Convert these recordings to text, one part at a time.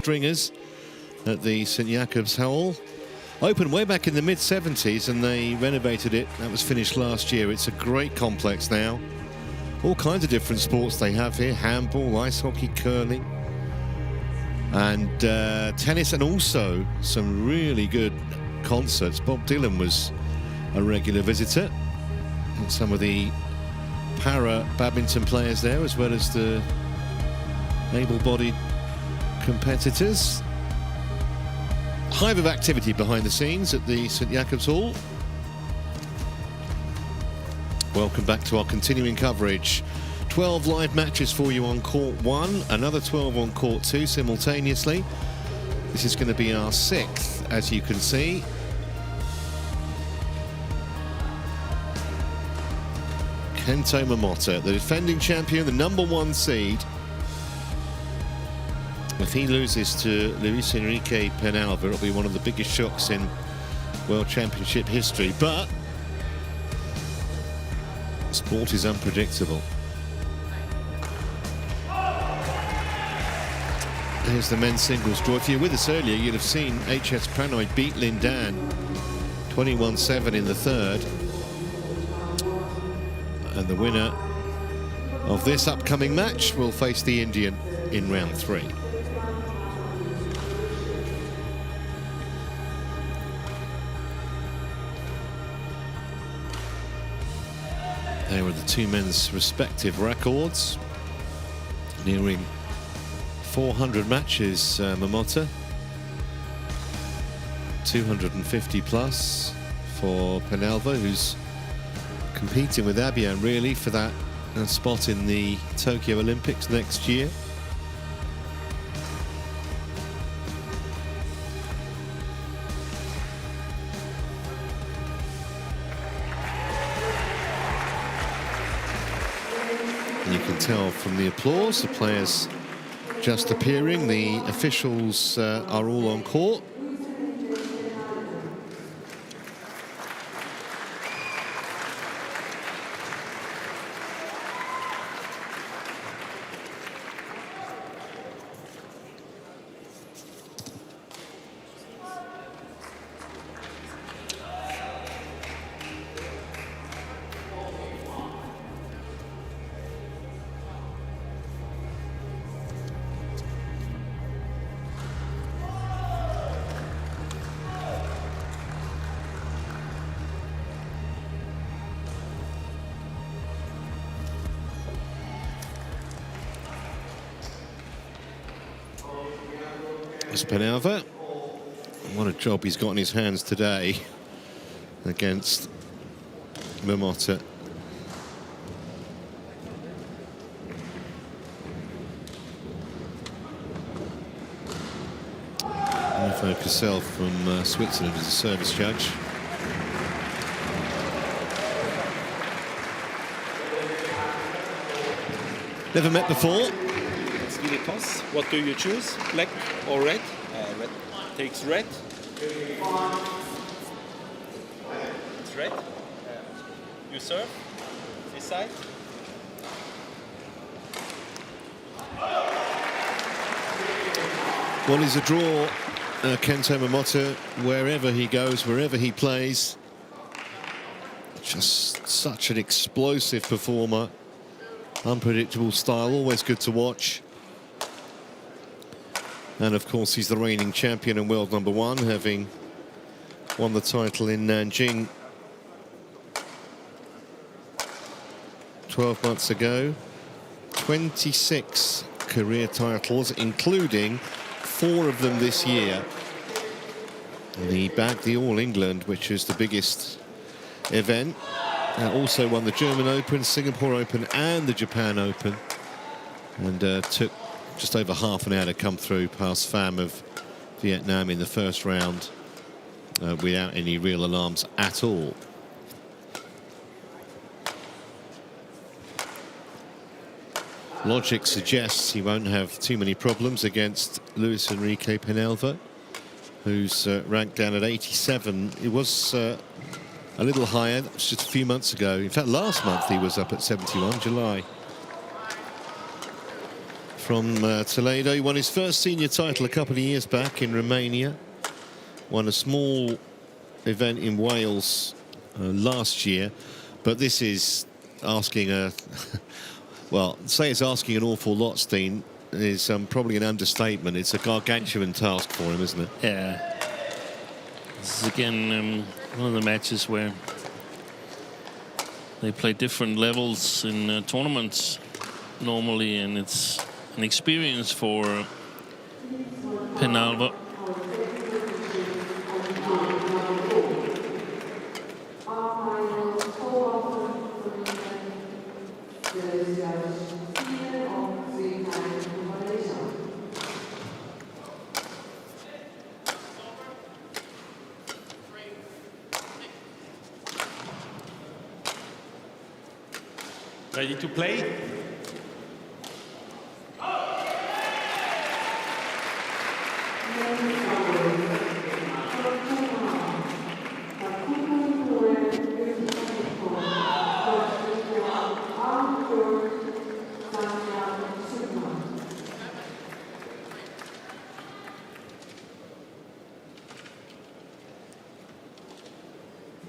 stringers at the St Jacobs Hall. Opened way back in the mid-70s and they renovated it. That was finished last year. It's a great complex now. All kinds of different sports they have here: handball, ice hockey, curling, and tennis, and also some really good concerts. Bob Dylan was a regular visitor, and some of the para badminton players there, as well as the able-bodied competitors. Hive of activity behind the scenes at the St Jacobs Hall. Welcome back to our continuing coverage. 12 live matches for you on court 1, another 12 on court 2 simultaneously. This is going to be our 6th, as you can see. Kento Momota, the defending champion, the #1 seed. If he loses to Luis Enrique PEñALVER, it'll be one of the biggest shocks in World Championship history. But sport is unpredictable. Here's the men's singles draw. If you were with us earlier, you'd have seen HS Pranoy beat Lindan 21-7 in the third. And the winner of this upcoming match will face the Indian in round 3. There were the two men's respective records. Nearing 400 matches, Momota. 250 plus for PEñALVER, who's competing with Abian really for that spot in the Tokyo Olympics next year. And you can tell from the applause, the players just appearing, the officials are all on court. PEñALVER, what a job he's got in his hands today against Momota. Info Cassell from Switzerland is a service judge. Never met before. Toss. What do you choose? Black or red? Red takes red. It's red. You serve this side. Well, he's a draw, Kento Momota, wherever he goes, wherever he plays. Just such an explosive performer. Unpredictable style, always good to watch. And of course, he's the reigning champion and world #1, having won the title in Nanjing 12 months ago. 26 career titles, including 4 of them this year. And he bagged the All England, which is the biggest event. Also won the German Open, Singapore Open and the Japan Open. And took just over half an hour to come through past Pham of Vietnam in the first round without any real alarms at all. Logic suggests he won't have too many problems against Luis Enrique PEñALVER, who's ranked down at 87. It was a little higher, that was just a few months ago. In fact, last month he was up at 71, July. from Toledo. He won his first senior title a couple of years back in Romania. Won a small event in Wales last year. But this is asking a... well, say it's asking an awful lot, Steen, is probably an understatement. It's a gargantuan task for him, isn't it? Yeah. This is again one of the matches where they play different levels in tournaments normally, and it's an experience for Peñalver. Ready to play?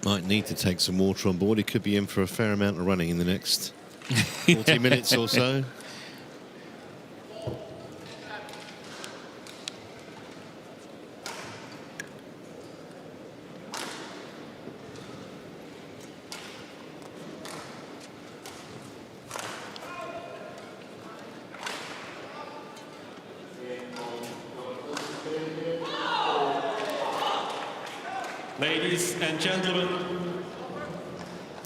Might need to take some water on board. He could be in for a fair amount of running in the next 40 minutes or so. Ladies and gentlemen,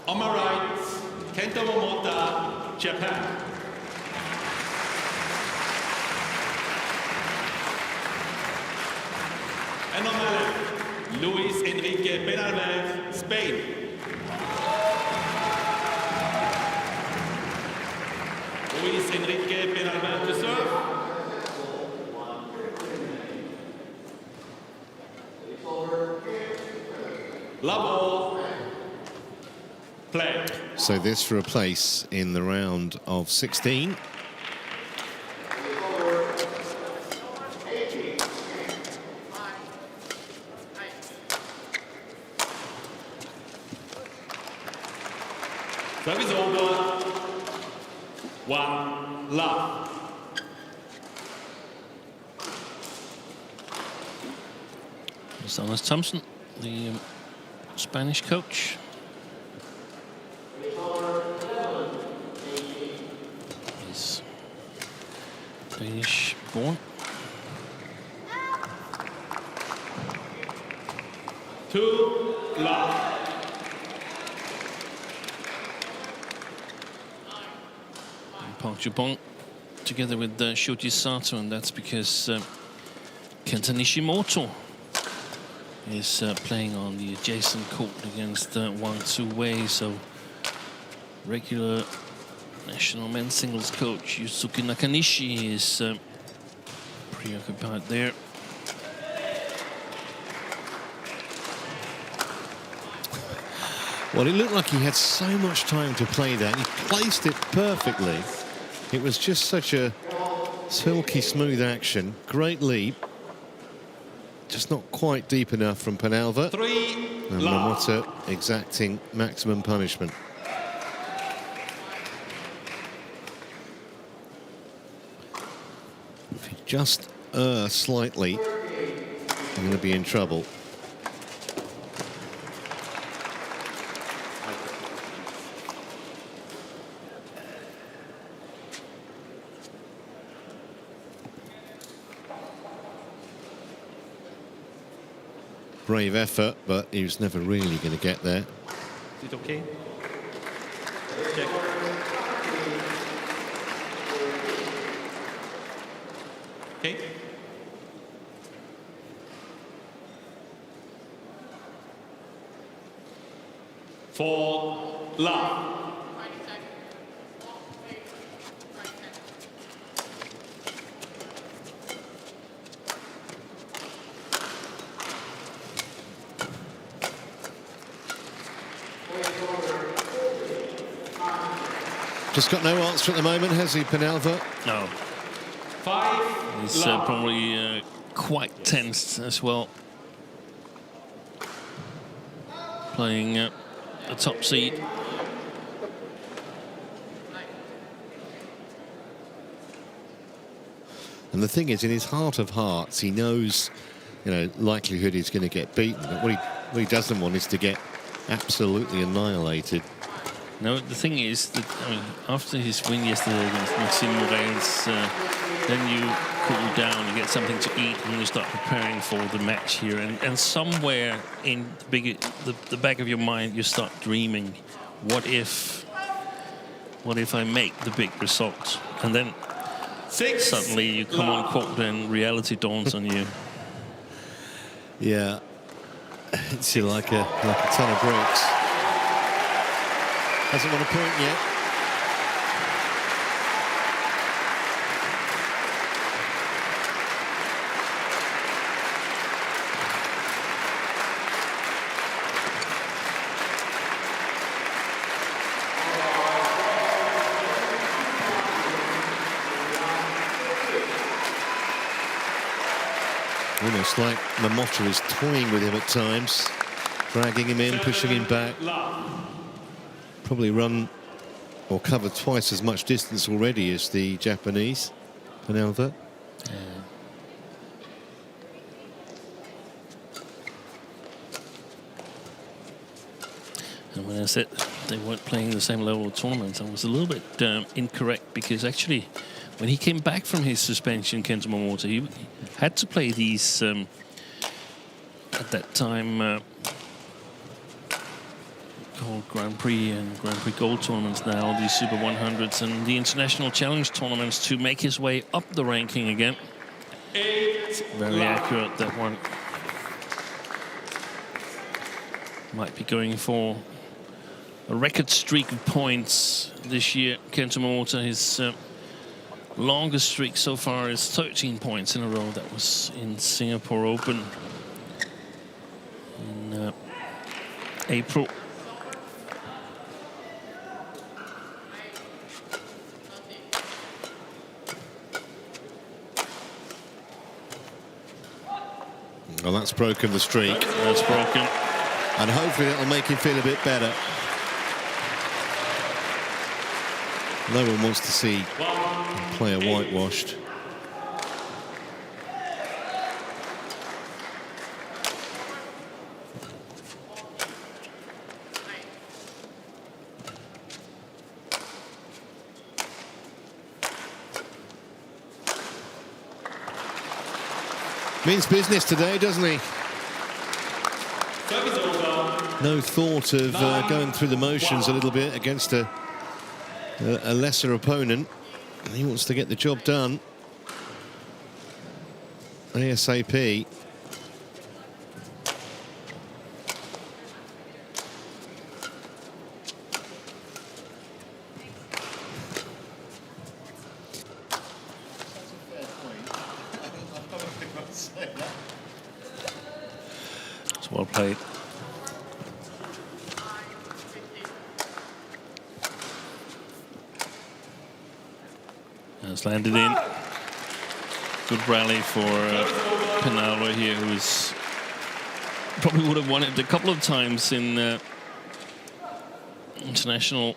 on my right, Kento MOMOTA, Japan. And on my left, Luis Enrique PEñALVER, Spain. Luis Enrique PEñALVER to serve. Level. Play. So this for a place in the round of 16. Service over. 1 love. Thomas Thompson, the Spanish coach. He's Danish born. 2 love. Park Jubon together with Shoji Sato, and that's because Kenta Nishimoto is playing on the adjacent court against Wang Tzu-Wei, so regular national men's singles coach Yusuke Nakanishi is preoccupied there. Well, it looked like he had so much time to play that. He placed it perfectly. It was just such a silky smooth action. Great leap. Just not quite deep enough from PEñALVER. 3 and Momota exacting maximum punishment. If you just err slightly, you're going to be in trouble. Brave effort, but he was never really going to get there. Is it okay? Check. Okay. For love. Just got no answer at the moment, has he, PEñALVER? No. He's probably quite tensed as well. Playing the top seed. And the thing is, in his heart of hearts, he knows, you know, likelihood he's going to get beaten. But what he doesn't want is to get absolutely annihilated. No, the thing is that, I mean, after his win yesterday against Maxime Moraes, then you cool down, you get something to eat, and you start preparing for the match here. And somewhere in the back of your mind, you start dreaming, what if I make the big result? And then suddenly you come on court and reality dawns on you. Yeah, it's like a ton of bricks. Hasn't won a point yet. Almost like Momota is toying with him at times, dragging him in, pushing him back. Probably run or covered twice as much distance already as the Japanese, PEñALVER. And when I said they weren't playing the same level of tournaments, I was a little bit incorrect, because actually when he came back from his suspension, Kento Momota, he had to play these at that time called Grand Prix and Grand Prix Gold tournaments now, the Super 100s and the International Challenge tournaments, to make his way up the ranking again. Very accurate, that one. Might be going for a record streak of points this year. Kento Momota, his longest streak so far is 13 points in a row. That was in Singapore Open in April. Well, that's broken the streak. That's broken. And hopefully that'll make him feel a bit better. No one wants to see a player whitewashed. Means business today, doesn't he? No thought of going through the motions a little bit against a lesser opponent. He wants to get the job done ASAP. It's well played. Has landed in. Good rally for PEñALVER here, who's probably would have won it a couple of times in international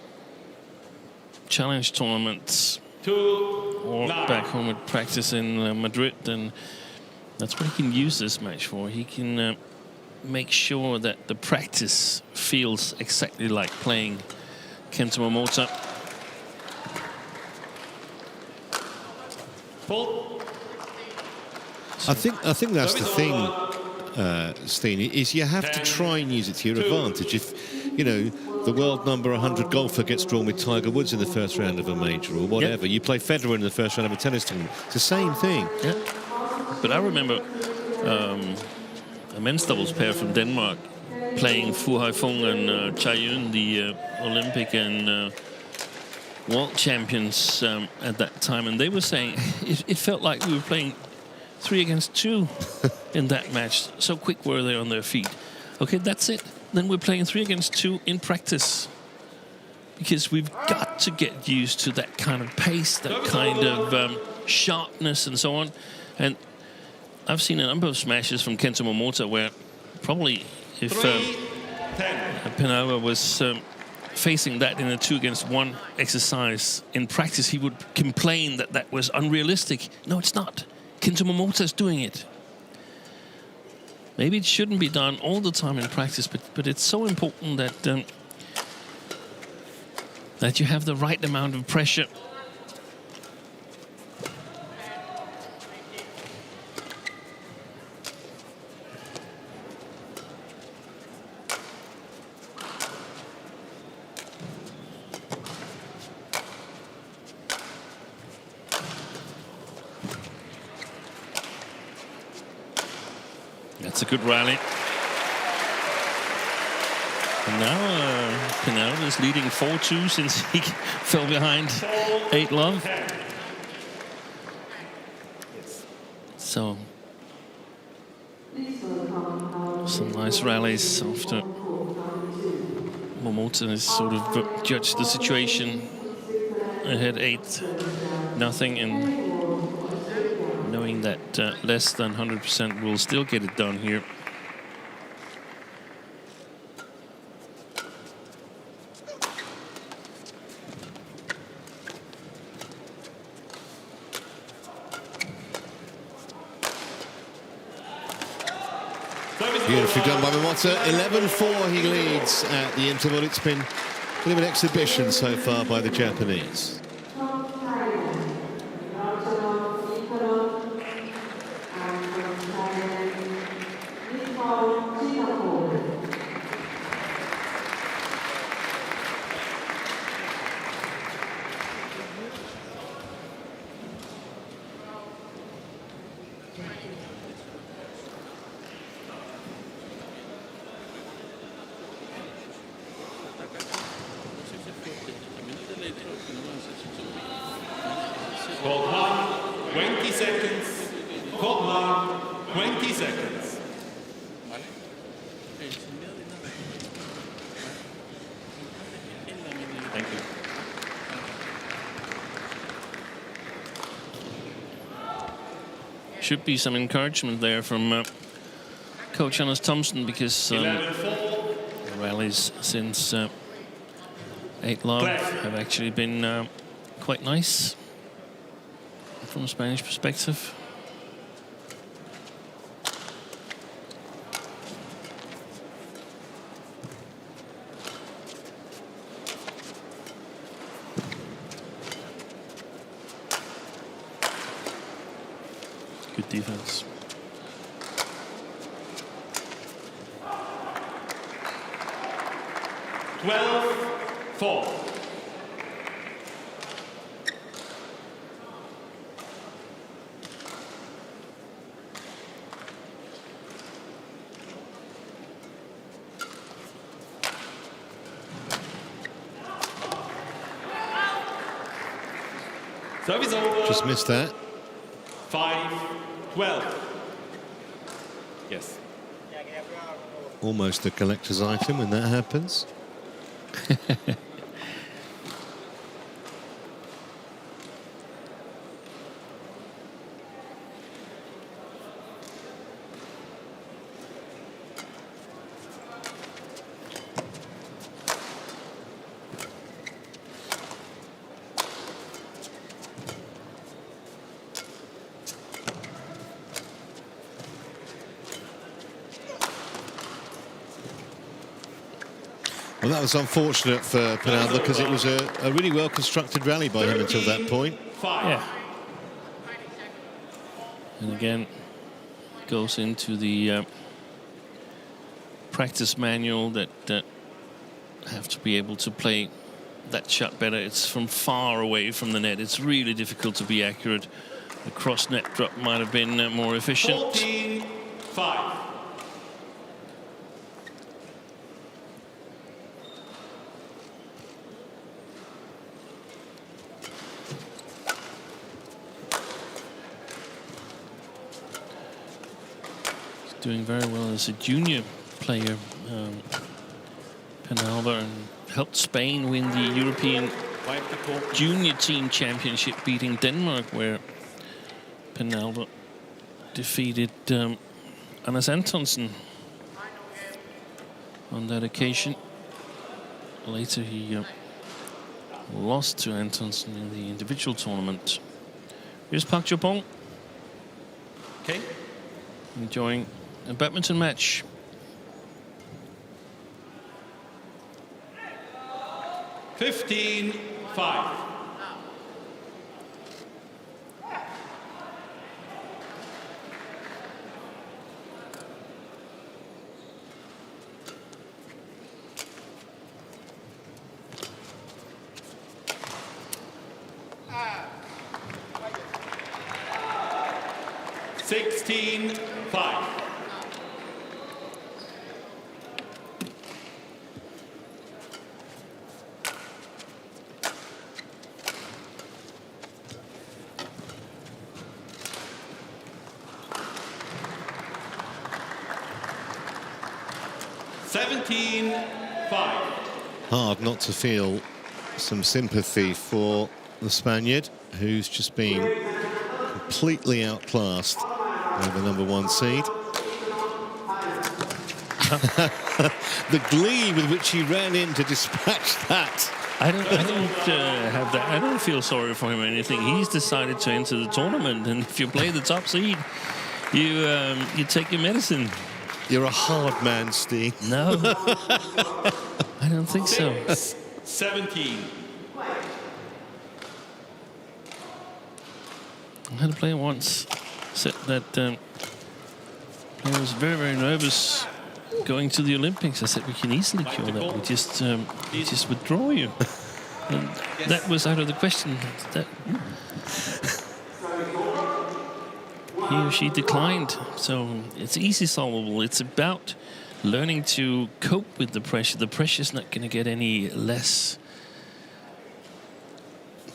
challenge tournaments or back home at practice in Madrid, and that's what he can use this match for. He can make sure that the practice feels exactly like playing Kento Momota. I think that's the thing, Steen, is you have to try and use it to your advantage. If, you know, the world number 100 golfer gets drawn with Tiger Woods in the first round of a major or whatever, you play Federer in the first round of a tennis tournament, it's the same thing. Yeah. But I remember a men's doubles pair from Denmark playing Fu Haifeng and Chai Yun, the Olympic and world champions at that time, and they were saying it felt like we were playing 3 against 2 in that match. So quick were they on their feet. Okay, that's it. Then we're playing 3 against 2 in practice, because we've got to get used to that kind of pace, that kind of sharpness and so on. And I've seen a number of smashes from Kento Momota where probably if Peñalver was facing that in a 2-against-1 exercise in practice, he would complain that that was unrealistic. No, it's not. Kento Momota is doing it. Maybe it shouldn't be done all the time in practice, but it's so important that that you have the right amount of pressure. That's a good rally. And now Peñalver is leading 4-2 since he fell behind 8-love. So some nice rallies after Momota has sort of judged the situation ahead 8-0 and knowing that less than 100% will still get it done here. Beautifully done by Momota. 11-4 he leads at the interval. It's been a bit of an exhibition so far by the Japanese. Court 1, 20 seconds. Court 1, 20 seconds. Thank you. Should be some encouragement there from Coach Anders Thomsen, because the rallies since 8-love have actually been quite nice from a Spanish perspective. Good defense. Four. Service over. Just missed that. 5-12. Yes. Almost a collector's item when that happens. Well, that was unfortunate for Peñalver because it was a really well-constructed rally by him until that point. Yeah. And again, goes into the practice manual that have to be able to play that shot better. It's from far away from the net. It's really difficult to be accurate. The cross net drop might have been more efficient. 14-5. Doing very well as a junior player, Peñalver, and helped Spain win the European Junior Team Championship, beating Denmark, where Penalver defeated Anders Antonsen on that occasion. Later he lost to Antonsen in the individual tournament. Here's Park Jo-bong. Okay. Enjoying a badminton match. $15-5. $16-5. Hard not to feel some sympathy for the Spaniard, who's just been completely outclassed by the #1 seed. The glee with which he ran in to dispatch that. I don't have that. I don't feel sorry for him or anything. He's decided to enter the tournament, and if you play the top seed, you take your medicine. You're a hard man, Steve. No, I don't think so. 17. I had a player once said that he was very, very nervous going to the Olympics. I said, we can easily cure that. We just withdraw you. And that was out of the question. That he or she declined. So it's easy solvable. It's about learning to cope with the pressure. The pressure's not going to get any less.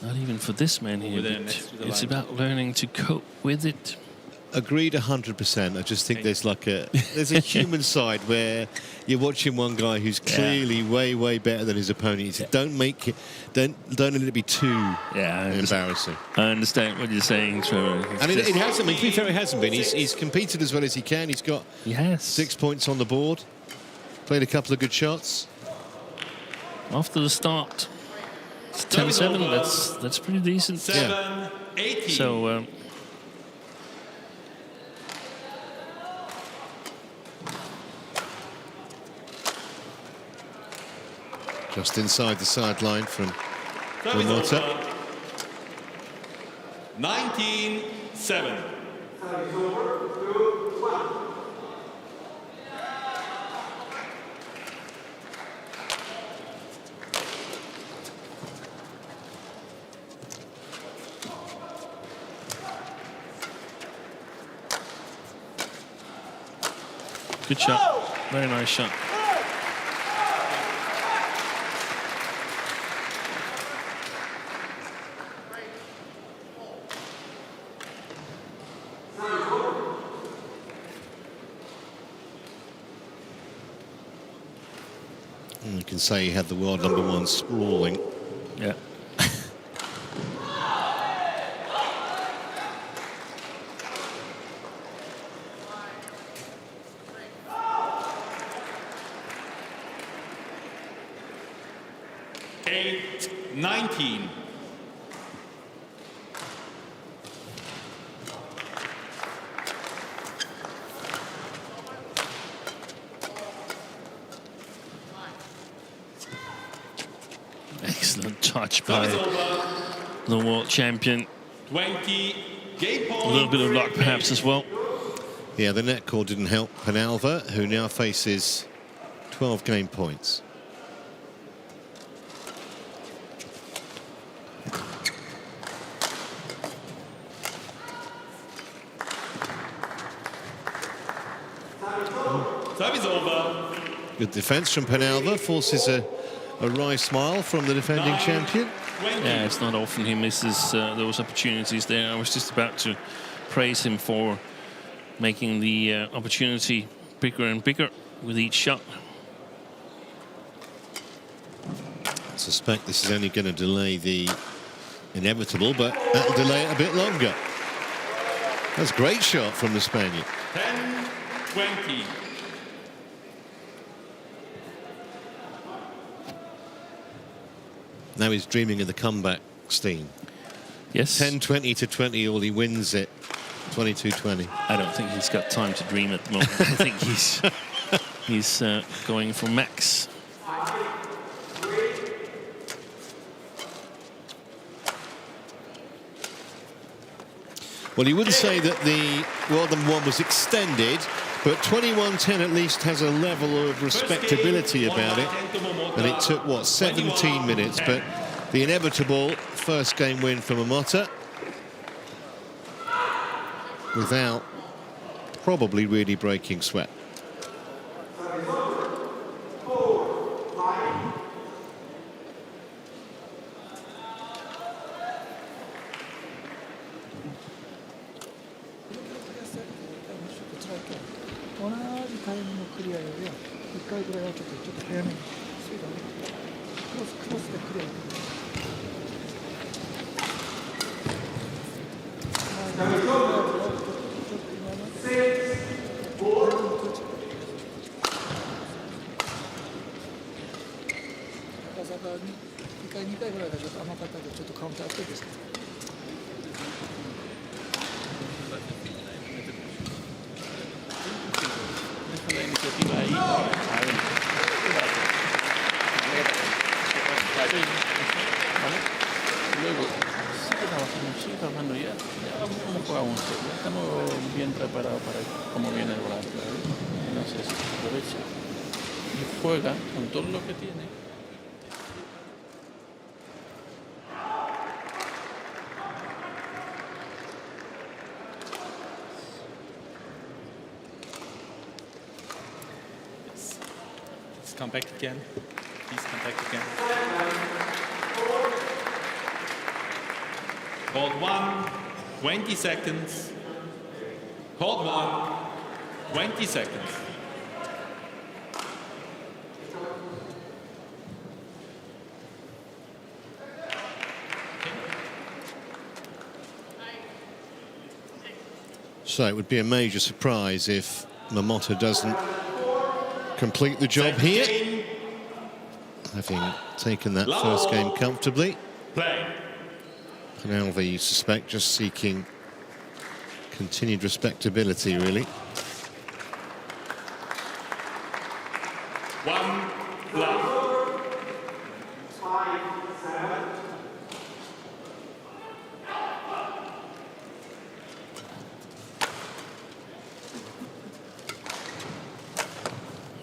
Not even for this man here. It's about learning to cope with it. Agreed 100%. I just think there's a human side where you're watching one guy who's clearly way better than his opponent. You say, don't let it be too embarrassing. I understand what you're saying, Trevor. And it hasn't been. To be fair, it hasn't been. He's competed as well as he can. He's got 6 points on the board. Played a couple of good shots. After the start, it's 10-7. That's pretty decent. 7-18. So. Just inside the sideline from Momota. 19-7. Good shot. Very nice shot. You can say he had the world #1 sprawling. Yeah. $8-19. Excellent touch by the world champion. 20 game points. A little bit of luck perhaps as well. Yeah, the net call didn't help Penalver, who now faces 12 game points. Service over. Good defence from Penalver, forces a wry smile from the defending champion. Yeah, it's not often he misses those opportunities there. I was just about to praise him for making the opportunity bigger and bigger with each shot. I suspect this is only going to delay the inevitable, but that'll delay it a bit longer. That's a great shot from the Spaniard. 10-20. Now he's dreaming of the comeback, Steen. Yes. 10-20 to 20 all, he wins it. 22-20. I don't think he's got time to dream at the moment. I think he's going for max. Well, you wouldn't say that the World #1 was extended, but 21-10 at least has a level of respectability about it. And it took, what, 17 minutes, but the inevitable first game win for Momota, without probably really breaking sweat. Sigue trabajando ya. Vamos a jugar un set. Ya estamos bien preparados para cómo viene el volante. Entonces aprovecha y juega con todo lo que tiene. Let's come back again. Please come back again. Hold 1, 20 seconds. Hold 1, 20 seconds. So it would be a major surprise if Momota doesn't complete the job here, having taken that first game comfortably. Play. Penalver, you suspect, just seeking continued respectability, really. 1 love.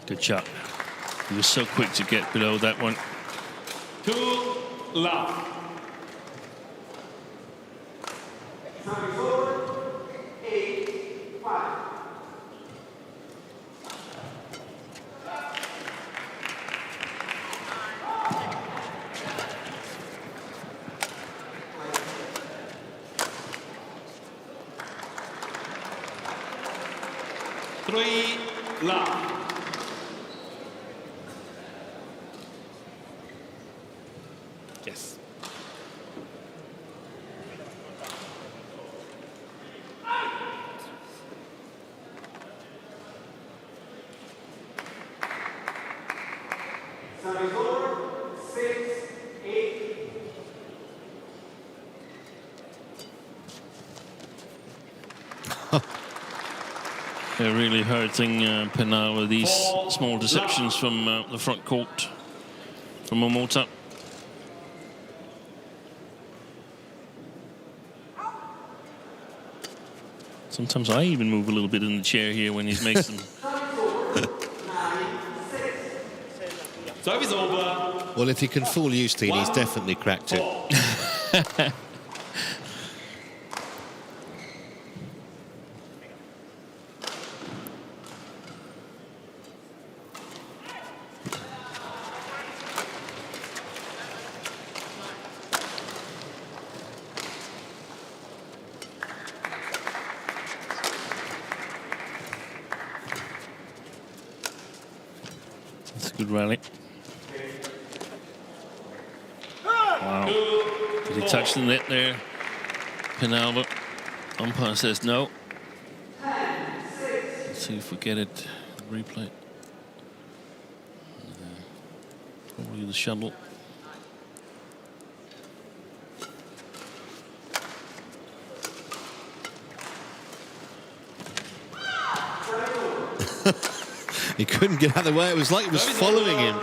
Good shot. He was so quick to get below that one. 2 love. Love. Yes. They're really hurting Penal with these small deceptions from the front court from Momota. Sometimes I even move a little bit in the chair here when he makes them. Service over. Well, if he can fool Justine, he's definitely cracked it. That's a good rally. Wow. Did he touch the net there? Penalver. Umpire says no. see if we get it. Replay. Probably the shuttle. He couldn't get out of the way. It was like he was following him.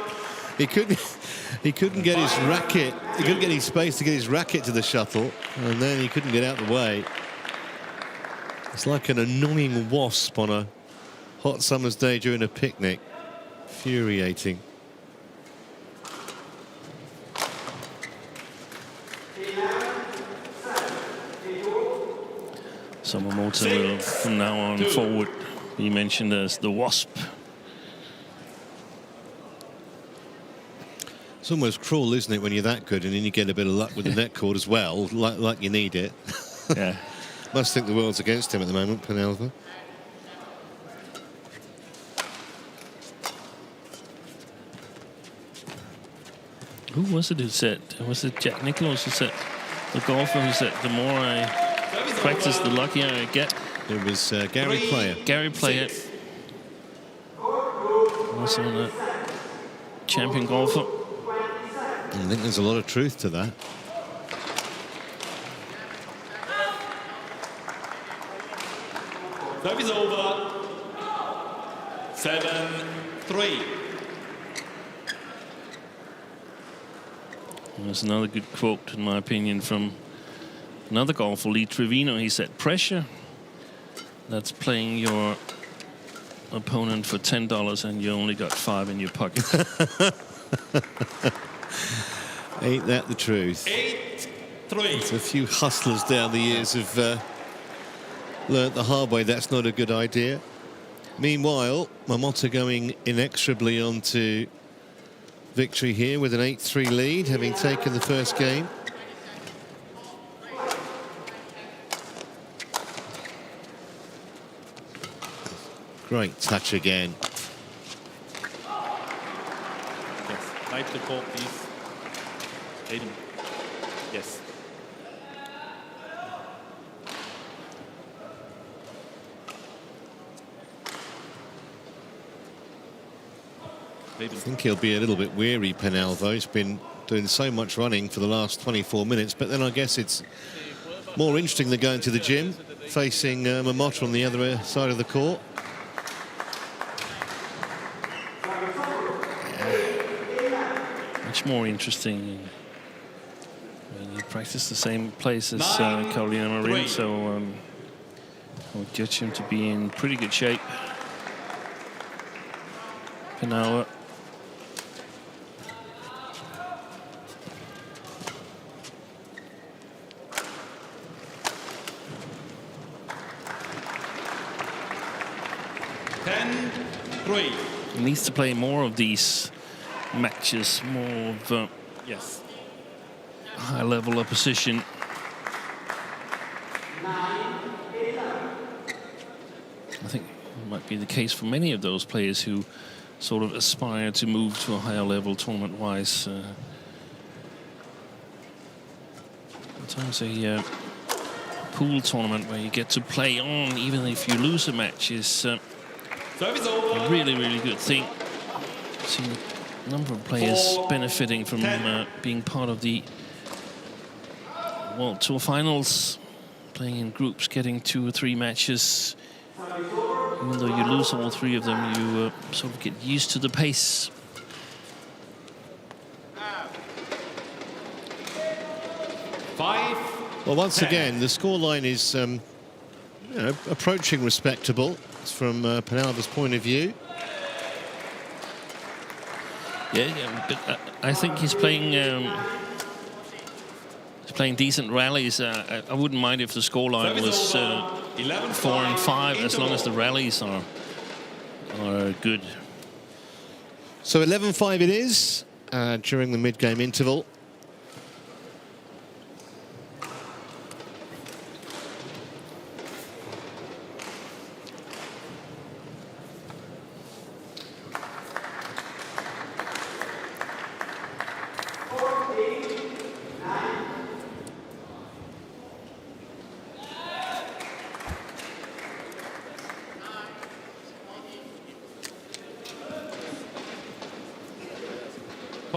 He couldn't get his racket. He couldn't get any space to get his racket to the shuttle, and then he couldn't get out of the way. It's like an annoying wasp on a hot summer's day during a picnic. Infuriating. So Momota will, from now on forward, be mentioned as the wasp. It's almost cruel, isn't it, when you're that good and then you get a bit of luck with the net cord as well, like you need it. Yeah. Must think the world's against him at the moment, Peñalver. Who was it who said? Was it Jack Nicklaus who said, the golfer who said, the more I practice, the luckier I get? It was Gary Player. Gary Player. Also a champion golfer. I think there's a lot of truth to that. Serve is over. 7-3. There's another good quote, in my opinion, from another golfer, Lee Trevino. He said, pressure, that's playing your opponent for $10 and you only got $5 in your pocket. Ain't that the truth? 8-3. A few hustlers down the years have learnt the hard way that's not a good idea. Meanwhile, Momota going inexorably on to victory here with an 8-3 lead, having taken the first game. Great touch again. Yes. Knight the court, please. Aiden. Yes. I think he'll be a little bit weary, Peñalver. He's been doing so much running for the last 24 minutes, but then I guess it's more interesting than going to the gym, facing Momota on the other side of the court. Much more interesting when you practice the same place as Carolina Marin, so I would judge him to be in pretty good shape. Peñalver. He needs to play more of these matches, more of Yes. high level opposition. I think it might be the case for many of those players who sort of aspire to move to a higher level tournament-wise. Sometimes a pool tournament where you get to play on even if you lose a match is a really, really good thing. I've seen a number of players benefiting from being part of the World Tour finals, playing in groups, getting 2 or 3 matches. Even though you lose all 3 of them, you sort of get used to the pace. Well, once again, the scoreline is you know, approaching respectable from Peñalver's point of view. Yeah, but I think he's playing decent rallies. I wouldn't mind if the scoreline was 4 and 5, as long as the rallies are good. So 11-5 it is during the mid-game interval.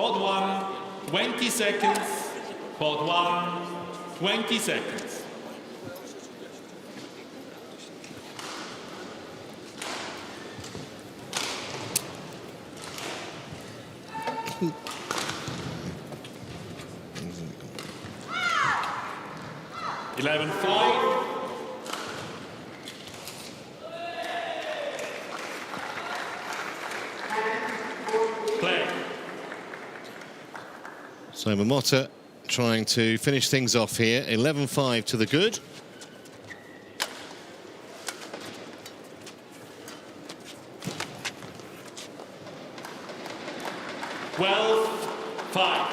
Court 1, 20 seconds. Court 1, 20 seconds. Eleven, 5. Play. So Momota trying to finish things off here. 11-5 to the good. Well, 5.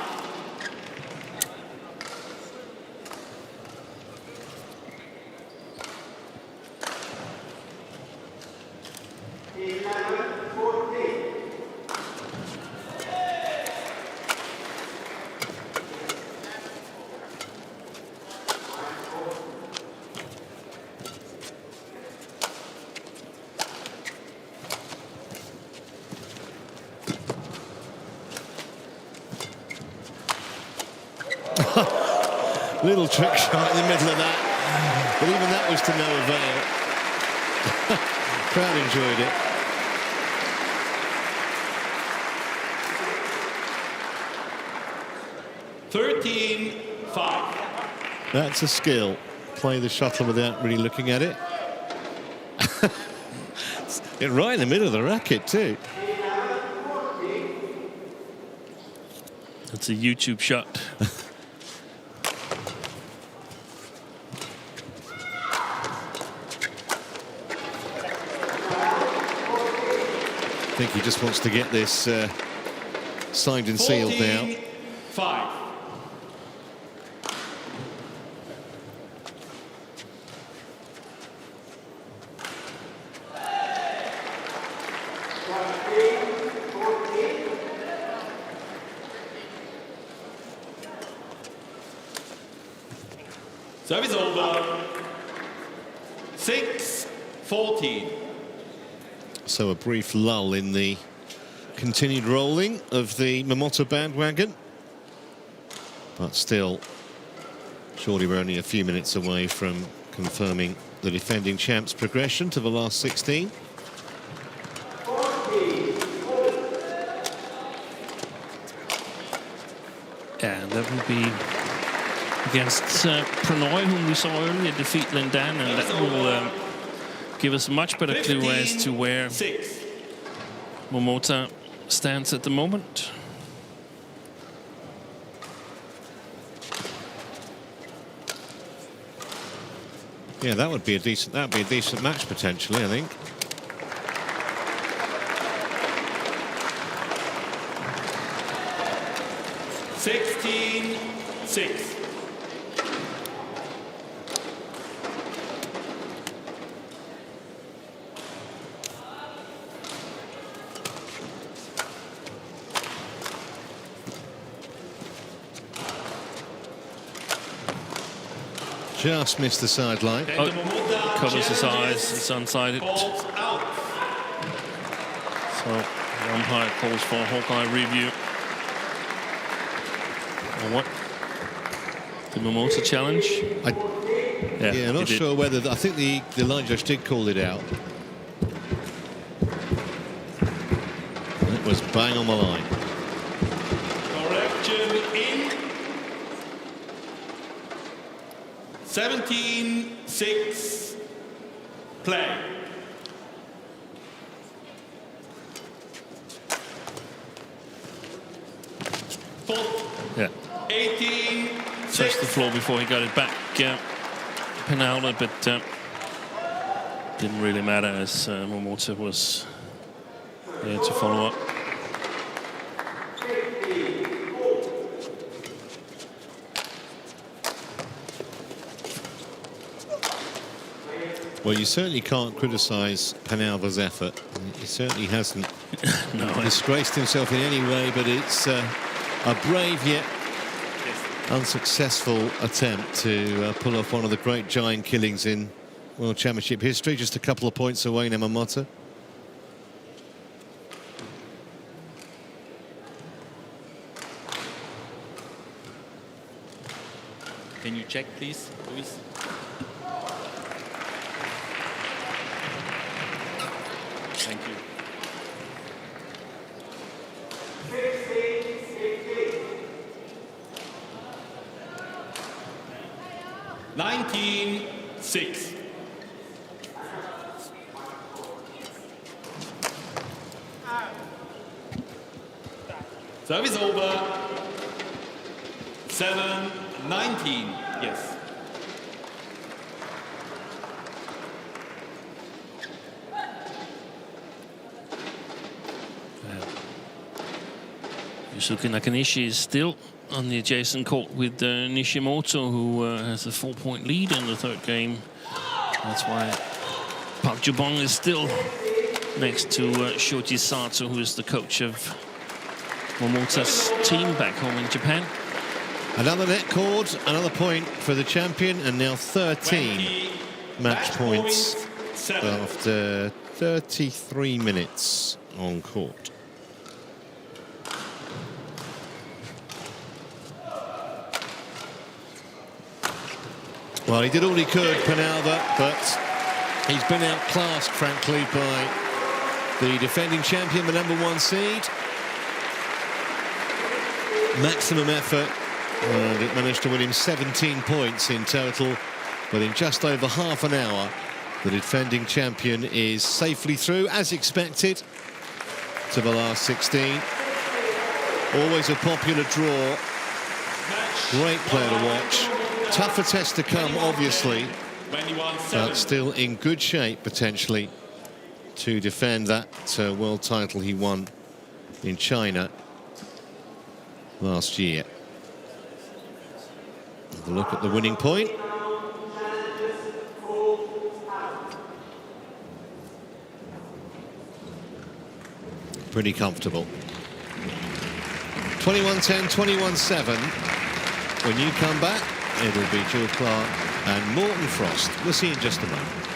Little trick shot in the middle of that, but even that was to no avail. Crowd enjoyed it. $13-5. That's a skill. Play the shuttle without really looking at it. It right in the middle of the racket too. That's a YouTube shot. I think he just wants to get this signed and sealed now. 14-5. Service over. 6-14. So a brief lull in the continued rolling of the Momota bandwagon. But still, surely we're only a few minutes away from confirming the defending champ's progression to the last 16. And that will be against Pranoy, whom we saw earlier defeat Lindan, and that will give us a much better clue as to where 6. Momota stands at the moment. Yeah, that would be a decent match potentially, I think. $16-6. Just missed the sideline. Oh, covers his eyes, it's unsighted. Balls out. So the umpire calls for a Hawkeye review. And what? The Momota challenge? Yeah, not sure whether... I think the line judge did call it out. It was bang on the line. Correction in. 17-6. Play. Yeah. 18-6. Touched the floor before he got it back. Penalty, but didn't really matter as Momota was there to follow up. Well, you certainly can't criticise Penalver's effort. He certainly hasn't disgraced himself in any way, but it's a brave yet unsuccessful attempt to pull off one of the great giant killings in World Championship history. Just a couple of points away now, Momota. Can you check, please, Luis? Thank you. 19-6. Service over. 7-19. Yes. Yusuke Nakanishi is still on the adjacent court with Nishimoto, who has a 4-point lead in the third game. That's why Park Jubong is still next to Shoji Sato, who is the coach of Momota's team back home in Japan. Another net cord, another point for the champion, and now 13 match points after 33 minutes on court. Well, he did all he could, Penalver, but he's been outclassed, frankly, by the defending champion, the #1 seed. Maximum effort, and it managed to win him 17 points in total. But in just over half an hour, the defending champion is safely through, as expected, to the last 16. Always a popular draw. Great player to watch. Tougher test to come, obviously, but still in good shape, potentially, to defend that world title he won in China last year. Have a look at the winning point. Pretty comfortable. 21-10, 21-7. When you come back, it'll be Jill Clark and Morton Frost. We'll see you in just a moment.